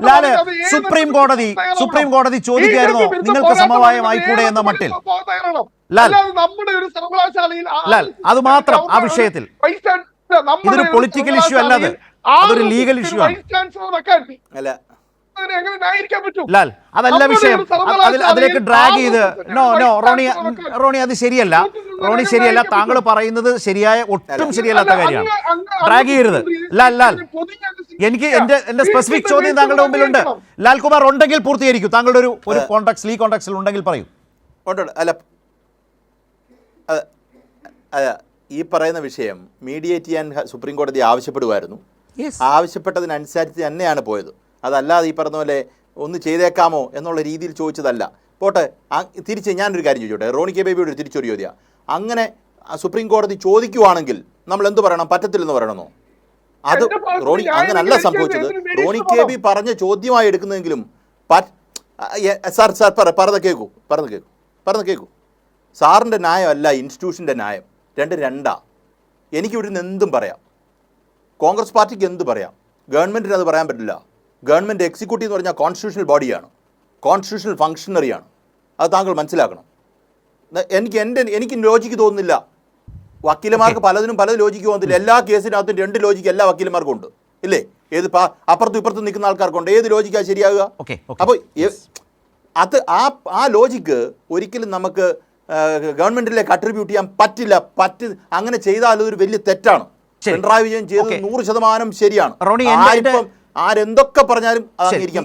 Lal supreme കോടതി ചോദിക്കായിരുന്നോ നിങ്ങൾക്ക് സമവായമായിക്കൂടെ എന്ന മട്ടിൽ? ലാൽ ലാൽ അത് മാത്രം ആ വിഷയത്തിൽ ഇതൊരു പൊളിറ്റിക്കൽ ഇഷ്യൂ അല്ലാതെ അതൊരു ലീഗൽ ഇഷ്യൂ ആണ്. ലാൽ അതല്ല വിഷയം. അതിലേക്ക് ഡ്രാഗ് ചെയ്ത് റോണി അത് ശരിയല്ല. റോണി ശരിയല്ല. താങ്കൾ പറയുന്നത് ഒട്ടും ശരിയല്ലാത്ത കാര്യമാണ്. ഡ്രാഗ് ചെയ്യരുത്. ലാൽ എനിക്ക് എന്റെ സ്പെസിഫിക് ചോദ്യം താങ്കളുടെ മുമ്പിലുണ്ട്. ലാൽകുമാർ ഉണ്ടെങ്കിൽ പൂർത്തീകരിക്കൂ. താങ്കളുടെ ഒരു കോൺടാക്ട് കോൺടാക്സിൽ ഉണ്ടെങ്കിൽ പറയൂ. അല്ല ഈ പറയുന്ന വിഷയം മീഡിയേറ്റ് ചെയ്യാൻ സുപ്രീം കോടതി ആവശ്യപ്പെടുമായിരുന്നു. ആവശ്യപ്പെട്ടതിനനുസരിച്ച് തന്നെയാണ് പോയത്. അതല്ലാതെ ഈ പറഞ്ഞ പോലെ ഒന്ന് ചെയ്തേക്കാമോ എന്നുള്ള രീതിയിൽ ചോദിച്ചതല്ല. പോട്ടെ, തിരിച്ച് ഞാനൊരു കാര്യം ചോദിച്ചോട്ടെ. റോണി കെ ബേബിയോട് തിരിച്ചൊരു ചോദ്യം. അങ്ങനെ സുപ്രീം കോടതി ചോദിക്കുവാണെങ്കിൽ നമ്മൾ എന്ത് പറയണം? പറ്റത്തില്ലെന്ന് പറയണമെന്നോ? അത് റോണി അങ്ങനല്ല സംഭവിച്ചത്. റോണി കെ ബി പറഞ്ഞ ചോദ്യമായി എടുക്കുന്നതെങ്കിലും സാർ പറഞ്ഞ കേൾക്കൂ. സാറിൻ്റെ ന്യായമല്ല ഇൻസ്റ്റിറ്റ്യൂഷൻ്റെ ന്യായം. രണ്ടാ. എനിക്കിവിടുന്ന് എന്തും പറയാം, കോൺഗ്രസ് പാർട്ടിക്ക് എന്ത് പറയാം, ഗവൺമെൻറ്റിന് അത് പറയാൻ പറ്റില്ല. ഗവൺമെൻറ് എക്സിക്യൂട്ടീവ് എന്ന് പറഞ്ഞാൽ കോൺസ്റ്റിറ്റ്യൂഷണൽ ബോഡിയാണ്, കോൺസ്റ്റിറ്റ്യൂഷണൽ ഫംഗ്ഷണറിയാണ്. അത് താങ്കൾ മനസ്സിലാക്കണം. എനിക്ക് ലോജിക്ക് തോന്നുന്നില്ല. വക്കീലന്മാർക്ക് പലതിനും പല ലോജിക്ക് തോന്നുന്നില്ല. എല്ലാ കേസിനകത്തും 2 ലോജിക്ക് എല്ലാ വക്കീലന്മാർക്കും ഉണ്ട്, ഇല്ലേ? ഏത് അപ്പുറത്തും ഇപ്പുറത്തും നിൽക്കുന്ന ആൾക്കാർക്കുണ്ട്. ഏത് ലോജിക്കാണ് ശരിയാകുക? അപ്പോൾ അത് ആ ലോജിക്ക് ഒരിക്കലും നമുക്ക് ഗവൺമെന്റിലേക്ക് അട്രിബ്യൂട്ട് ചെയ്യാൻ പറ്റില്ല. അങ്ങനെ ചെയ്താൽ അതൊരു വലിയ തെറ്റാണ്. പിണറായി വിജയൻ ചെയ്തത് 100% ശരിയാണ്. ആരെന്തൊക്കെ പറഞ്ഞാലും അത് അംഗീകരിക്കാം.